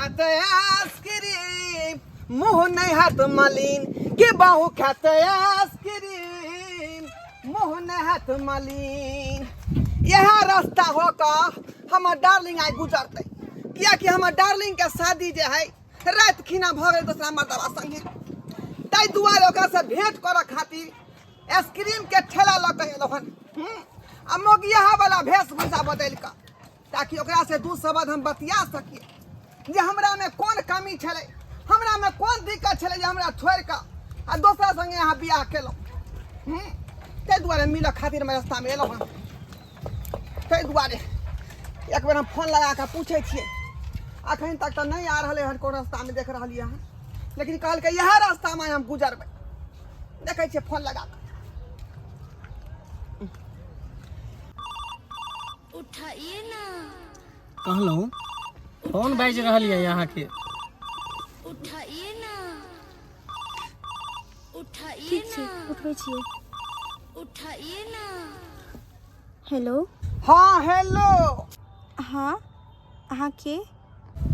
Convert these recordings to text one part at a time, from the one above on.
खाते आइसक्रीम, मुंह नहीं हाथ मलिन के बाहू खाते आइसक्रीम, मुंह नहीं हाथ मलिन। यह रास्ता होकर हमार डार्लिंग आई गुजरते, किया कि हमार डार्लिंग के शादी जे है रात खीना भ गए दूसरा मर्दवा संगे, ताई दुआरे ओकरा से भेंट कर खातिर आइसक्रीम के ठेला लग एलहन। आ मोगिया वाला वेशभूषा बदल का, ताकि ओकरा से दू शब्द हम बतिया सकिए जे हमरा में कौन कमी छले, हमरा में कौन दिक्कत छले जे हमरा छोड़ का आ दूसरा संगे यहाँ बियाह केलो। ते दुआरे मिल खातिर मैं रास्ता में एलहन। ते दुआरे एक बेर हम फोन लगा के पूछे छिए, अखन तक तो नहीं आ रहा है, कोन रास्ता में देख रहा है, लेकिन कहल के यह रास्ता में हम गुजरबे। देखे छिए फोन लगा के। उठाइए ना। कहलूँ फोन बाज रहा है यहाँ के। उठाइए ना, उठाइए ठीक ना, छै, उठबै छियै। उठाइए ना। हेलो। हाँ हेलो। हाँ अहाँ के?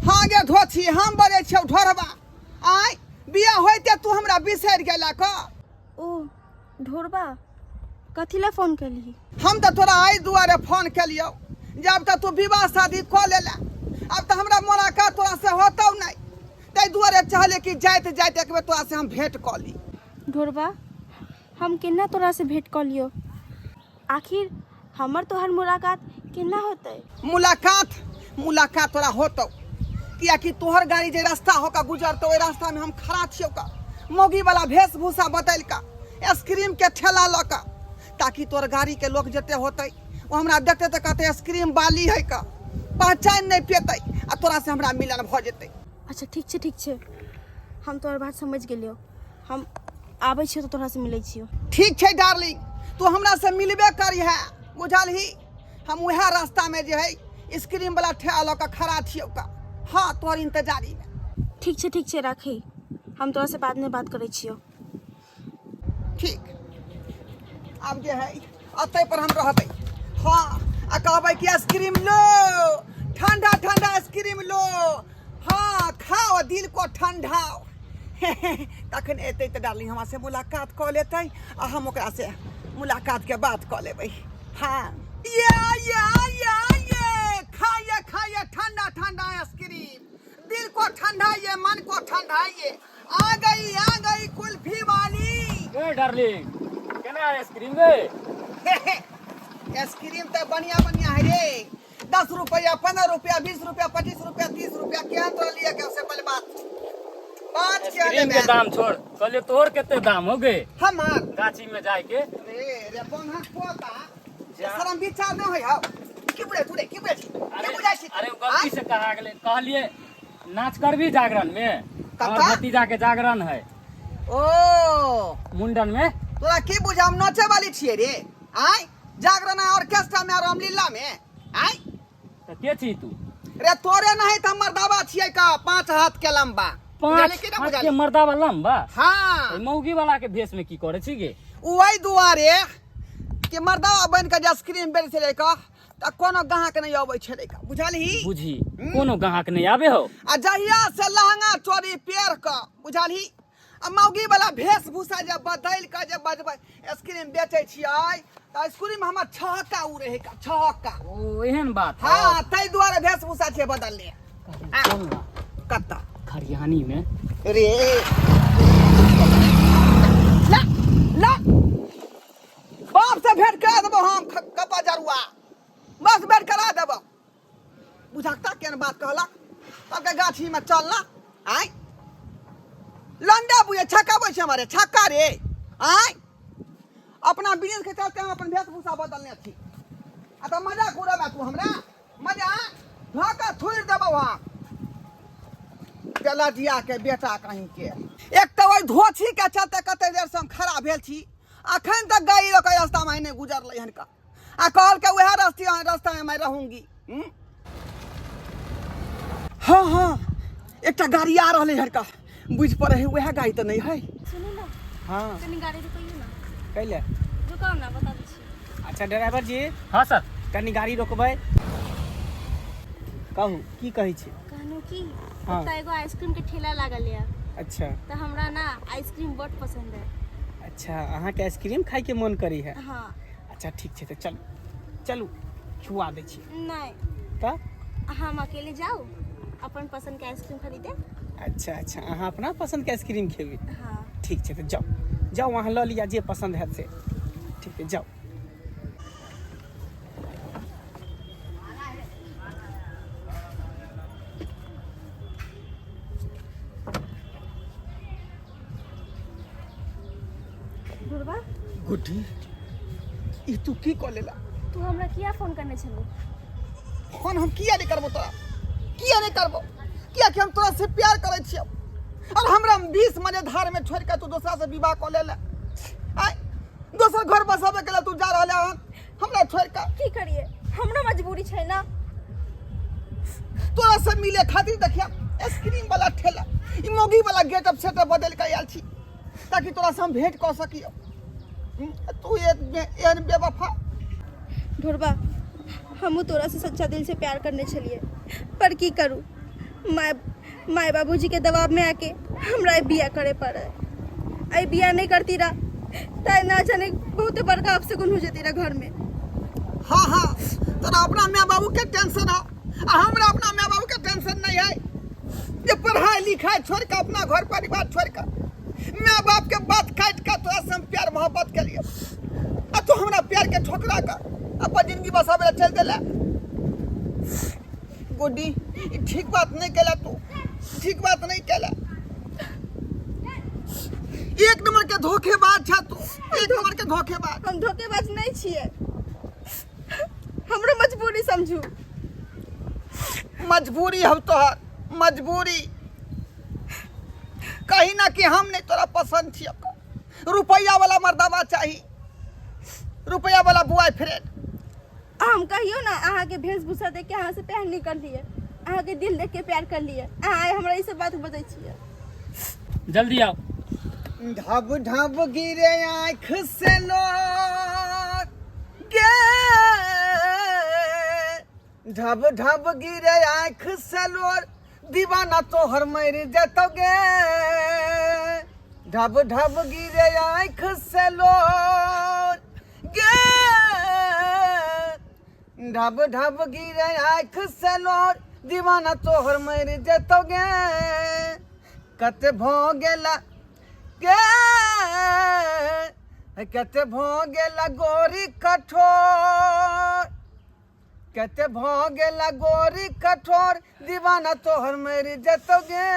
हाँ गे धोछी, हम बजे छौ ढोरबा। आय बियाह होइते तू हमरा बिसर गेला का। ओ ढोरबा, कथी ला फोन केली? हम तो तोरा आई दुआरे फोन केलियो, जब तक तू विवाह शादी क लेला, अब तो हमरा मुलाकात तोरा से होतौ नहीं, तै दुआरे चाहले कि जाइत जाइत एक बेर तोरा से हम भेंट क ली। ढोरबा, हम केना तोरा से भेंट क लियो? आखिर हमर तोहर मुलाकात केना होतै? मुलाकात तोरा होतौ, किया कि तोहर गाड़ी जे रास्ता होका गुजरतो, ओइ रास्ता में हम खड़ा छियौ का, मोगी वाला वेशभूषा बदल का, आइसक्रीम के ठेला ल का, ताकि तोर गाड़ी के लोग जते होते वो हमरा देखते तो कहते आइसक्रीम वाली है का, पहचान नहीं पेते आ तोरा से हमरा मिलन भ जेते। अच्छा ठीक छै, हम तोहर बात समझ गेलियो। हम आबै छियो तो तोरा से मिलै छियो। ठीक छै डार्लिंग, तू हमरा से मिलबे करी है, बुझलही। हम वह रास्ता में जे है आइसक्रीम वाला ठेला ल का खड़ा छियौ का। हाँ तोहर इंतजारी में। ठीक छै राखी, हम तोरा से बाद में बात करै छियो। ठीक, अब जे है अतै पर हम रहबै। हाँ आ कहबै कि आइसक्रीम लो, ठंडा ठंडा आइसक्रीम लो, हाँ खाओ दिल को ठंडाओ। तखन एतै तऽ डार्लिंग हमरा से मुलाकात कऽ लेतै आ हम ओकरा से मुलाकात के बात कऽ लेबै। हाँ ये खाइए ठंडा ठंडा आइसक्रीम, दिल को ठंडाइए, मन को ठंडाइए। आ गई कुल्फी वाली। ए डार्लिंग, केना आइसक्रीम रे? आइसक्रीम तो बढ़िया है रे। 10 रुपया, 15 रुपया, 20 रुपया, 25 रुपया, 30 रुपया क्या तो लिया कैसे पहले बात। पाँच के आइसक्रीम के दाम छोड़, कहले तोर केते दाम हो गए हमार गाछी में जाए के। रे बंगा पोता शरम विचार न होय हाउ की बुझे तू रे की बुझे अरे गलती से कहा गेले, कहलिए नाच करबी जागरण में, और भतीजा के जागरण है ओ मुंडन में। तोरा की बुझा हम नाचे वाली छिए रे? आय जागरण ऑर्केस्ट्रा में, रामलीला में। आय तो के छी तू? रे तोरे नहीं त हमर दावा छिए का 5 हाथ के लंबा। 5 हाथ के मर्दा वाला लंबा। हाँ मौगी वाला के भेष में की करे छी गे? ओई दुआरे के मर्दावा बन के आइसक्रीम बेच छले का, त कोनो ग्राहक नहीं आबै छले का, बुझलही? बुझी कोनो ग्राहक नहीं आवे हो। आ जहिया से लहंगा चोरी पेर का, बुझलही? आ मौगी वाला वेशभूषा जब बदल के जब बजबै आइसक्रीम बेचे छियै त आइसक्रीम हमर छहक्का उड़े है का, छहक्का। ओ एहन बात है। हाँ तै दुआरे वेशभूषा छे बदल ले। कत्ता खरियानी में रे ला बाप से भेंट करा देबो हम कपा जरुआ, बस भेंट करा देबो। बुझाता केन बात कहला तब के गाछी में चलना। आय लंडा बुझे छक्का बोल हमारे छक्का रे। आय अपना बिजनेस के चलते हम अपन वेशभूषा बदलने थी आ तो मजाक उड़ाबा तू हमरा मजा धोका थुड़ देबो हम गलजिया के बेटा कहीं के। एक तो ओइ धोछी के चलते कते देर से हम खड़ा भेल छी, अखन तक गाड़ी रोक रास्ता में नहीं गुजरलै हन का, आ कहल के वह रास्ता में मैं रहूंगी। हाँ एक गाड़ी आ रही है का, बुझ पड़े है वह गाड़ी तो नहीं है। सुनू ना, हाँ कनी गाड़ी रुकइयो ना। कैले रुकाओ ना, बता दै छी। अच्छा ड्राइवर जी। हाँ सर, कनी गाड़ी रोकबै। कहू की कहै छी? कहनो कि हाँ। ओतऽ एगो आइसक्रीम के ठेला लागल है, अच्छा तो हमरा ना आइसक्रीम बहुत पसंद है। अच्छा, अहाँके आइसक्रीम खाइके मन करी है? हाँ। अच्छा ठीक छै, तऽ चलू चलू छुआ दै छी। नहीं, तऽ हम अकेले जाओ अपन पसंद के आइसक्रीम खरीदे। अच्छा अच्छा, अहाँ अपना पसंद के आइसक्रीम खेबै? हाँ। ठीक छै, तऽ जाउ जाउ, अहाँ लऽ लिअ जे पसंद हैत से। ठीक है, जाउ। ध्रुवा, गुड्डी, ई तू की कऽ लेला? तू हमरा किया फोन करने छलू? फोन हम किया नहीं करबो तोरा? किया नहीं करबो? किया कि हम तोरा से प्यार करे छियो और हमरा 20 मजेदार में छोड़ के तू दूसरा से विवाह कर लेला। आय दोसर घर बसाबे के लिए तू जा रहले हन हमरा छोड़ के। की करिए, हमरा मजबूरी छै ना। तोरा से मिले खातिर देखिया आइसक्रीम वाला ठेला, ई मोगी वाला गेटअप सेटअप बदल के आयल छी ताकि तोरा से हम भेंट कर सकियो। तू एक बेवफा। ध्रुवा, हमू तोरा से सच्चा दिल से प्यार करने छलिए, पर की करूँ, माय बाबूजी के दबाव में आके हमरा बिया करे पड़े। आई बिया नहीं करती रहा ताई ना जाने बहुत बड़का अपशगुन हो जाती रहा घर में। हाँ हाँ, तोरा अपना माँ बाबू के टेंशन है, हमरा अपना माँ बाबू के टेंशन नहीं है। ये पढ़ाई लिखाई छोड़ के अपना घर परिवार छोड़ के माँ बाप के बात काट के तोरा से हम प्यार मोहब्बत के लिए आ तू हमरा प्यार के ठोकरा कर अपन जिंदगी बसावे ला चल देला। गुड्डी, ई ठीक बात नहीं केला, तू ठीक बात नहीं केला। एक नंबर के धोखेबाज छा तू, एक नंबर के धोखेबाज। हम धोखेबाज नहीं छिए, हमरो मजबूरी समझू। मजबूरी हम तोहर मजबूरी कहीं ना कि हम नहीं तोरा पसंद छी। रुपया वाला मर्दावा चाहिए, रुपया वाला बॉयफ्रेंड। हम कहियो ना अहाँ के वेशभूषा देख के अहाँ से प्यार नहीं कर लिए, अहाँ के दिल देख के प्यार कर लिए। अहाँ हमरा ई सब बात बजै छिए। जल्दी आओ। ढब ढब गिरे आँख से लोर गे, ढब ढब गिरे आँख से लोर दीवाना तोहर मर जतोगे। ढब ढब गिरे आँख से लोर गे, ढब ढब गिरे आँख से लोर दीवाना तोहर मर जतोगे। कते भो गेला गे, कते भो गेला गोरी कठोर, कते भो गेला गोरी कठोर दीवाना तोहर मर जतोगे,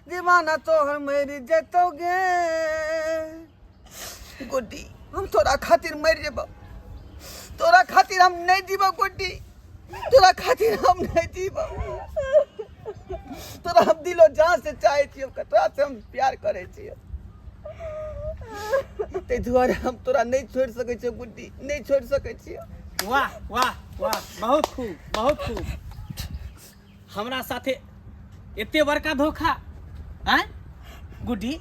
दीवाना तोहर मर जतोगे। गुड्डी, हम तोरा खातिर मर जेबो, तोरा खातिर हम नहीं जीबो। गुड्डी, तोरा खातिर हम नहीं जीबो। तोरा हम दिलो जान से चाहे छियो, तोरा से हम प्यार करे छियो, ते दुआरे हम तोरा नहीं छोड़ सके छियो। गुड्डी, नहीं छोड़ सके छियो। वाह वाह वाह, बहुत खूब बहुत खूब। हमरा साथे एते बड़का धोखा, आय गुड्डी,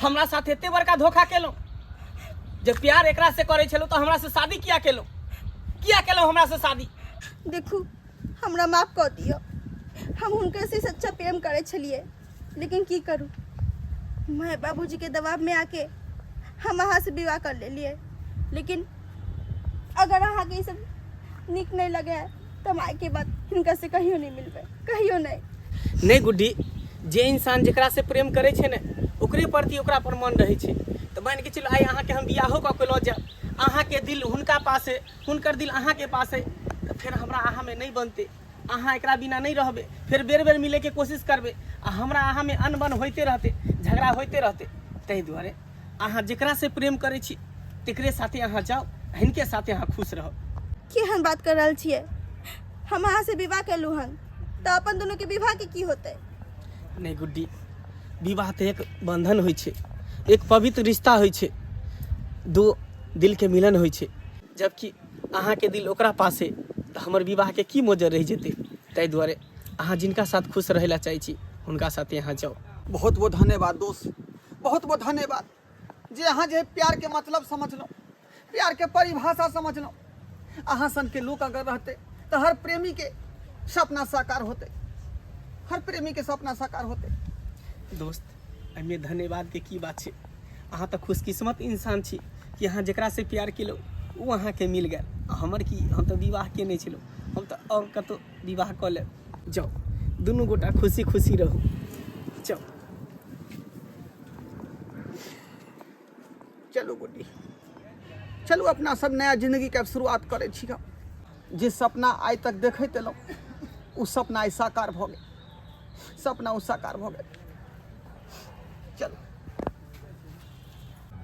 हमरा साथे एते बड़का धोखा केलो। जब प्यार एकरा से करे छलो तो हमरा से शादी किया केलो? किया केलो हमरा से शादी? देखू, हमरा माफ कर दियो, हम उनके से सच्चा प्रेम करे छलिए, लेकिन की करूँ, माय बाबूजी के दबाव में आके हम अहाँ से विवाह कर ले लिए। लेकिन अगर अहाँ के सब निक नहीं लगे है तो हम आए के बाद हिनका से कहियो नहीं मिलबे, कहियो नहीं। नहीं गुड्डी, जे इंसान जेकरा से प्रेम करे छे ने ओकरे प्रति ओकरा पर मन रहे छे। तो मान के चलो आई अहाँ के हम बियाहो क के ल जा, अहाँ के दिल हुनका पास है, हुनकर दिल अहाँ के पास है, तो फिर हमरा अहाँ में नहीं बनते। अहाँ एकरा बिना नहीं रहबे, फिर बेर बेर मिले के कोशिश करबे, आ हमरा अहाँ में अनबन होते रहते, झगड़ा होते रहते। तै दुआरे अहाँ जेकरा से प्रेम करे छी तेकरे साथे अहाँ जाओ, हिनके साथे अहाँ खुश रहो। केहन बात कर रहल छिए? हम अहाँ से विवाह केलू हन, तो अपन दोनों के विवाह के की होते? नहीं गुड्डी, विवाह तो एक बंधन होइ छे, एक पवित्र रिश्ता होइ छे, दो दिल के मिलन होइ छे। जबकि अहाँ के दिल ओकरा पास है तो हमर विवाह के की मोजर रह जेते। तै दुआरे अहाँ जिनका साथ खुश रहेला चाहे छी हुनका साथे यहाँ जाओ। बहुत बहुत धन्यवाद दोस्त, बहुत बहुत धन्यवाद जे अहाँ जे प्यार के मतलब समझ लो, प्यार के परिभाषा समझ लो। अहाँ सन के लोग अगर रहते तो हर प्रेमी के सपना साकार होते, हर प्रेमी के सपना साकार होते। दोस्त एहिमे धन्यवाद के की बात छै। अहाँ तऽ खुशकिस्मत इंसान छी कि अहाँ जकरा से प्यार केलहुँ ओ अहाँके मिल गेल। हमर की, हम तऽ विवाह केने छलहुँ, हम तऽ और कतौ विवाह कऽ लेब। जाउ दुनू गोटा खुशी खुशी रहू। जाउ चलू गुड्डी, चलू अपना सब नया जिंदगी के शुरुआत करे छी। जे सपना आइ तक देखैत एलहुँ ओ सपना आइ साकार भऽ गेल, सपना ओ साकार भऽ गेल। चलू।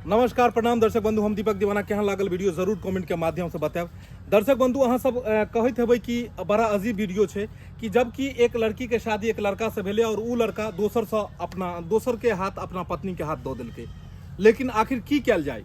नमस्कार प्रणाम दर्शक बंधु, हम दीपक दीवाना। केहन लागल वीडियो जरूर कमेंट के माध्यम से बताएब। दर्शक बंधु अहाँ सब कहैत हेबै कि बड़ा अजीब वीडियो छै कि जबकि एक लड़की के शादी एक लड़का से भेलै और उ लड़का दोसर के हाथ अपना पत्नी के हाथ दऽ देलकै। लेकिन आखिर की कयल जाय?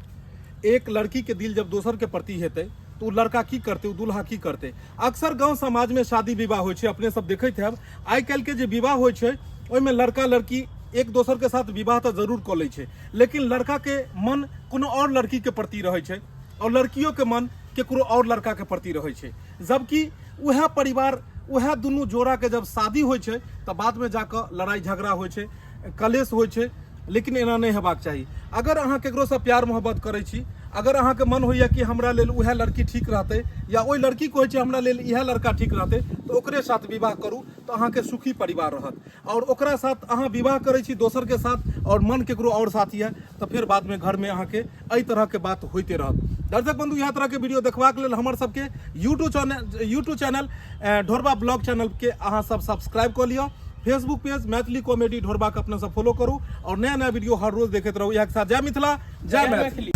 एक लड़की के दिल जब दोसर के प्रति हेतै तो उ लड़का की करते, उ दूल्हा की करते? अक्सर गांव समाज में शादी विवाह होइ छै, अपने सब देखैत हैब। आइ काल्हि के जे विवाह होइ छै ओहिमे लड़का लड़की एक दोसर के साथ विवाह तो जरूर कऽ लै छै, लेकिन लड़का के मन कोनो और लड़की के प्रति रहै छै और लड़कियों के मन केकरो और लड़का के प्रति रहै छै। जबकि वह परिवार, वह दुनू जोड़ा के जब शादी होइ छै तऽ बाद में जाकर लड़ाई झगड़ा होइ छै, कलेश होइ छै। लेकिन एना नहीं हेबाक चाही। अगर अहाँ केकरो से प्यार मोहब्बत करै छी, अगर अहाँ के मन होइए कि हमरा लेल वह लड़की ठीक रहते या ओई लड़की को होइछे हमरा लेल इह लड़का ठीक रहते, तो ओकरे साथ विवाह करू तो अहाँ के सुखी परिवार रहत। और ओकरा साथ अहाँ विवाह करै छी दोसर के साथ और मन केकरो और साथ है तो फिर बाद में घर में अहाँ के एहि तरह के बात होते रहत। दर्शक बंधु यह तरह के वीडियो देखबाक लेल हमर सबके यूट्यूब चैनल ढोरबा ब्लॉग चैनल के अहाँ सब सब्सक्राइब कर लियो। फेसबुक पेज मैथिली कॉमेडी ढोरबा के अपने सब फॉलो करू और नया नया वीडियो हर रोज देखते रहू। यहाँ के साथ जय मिथिला, जय मैथिली।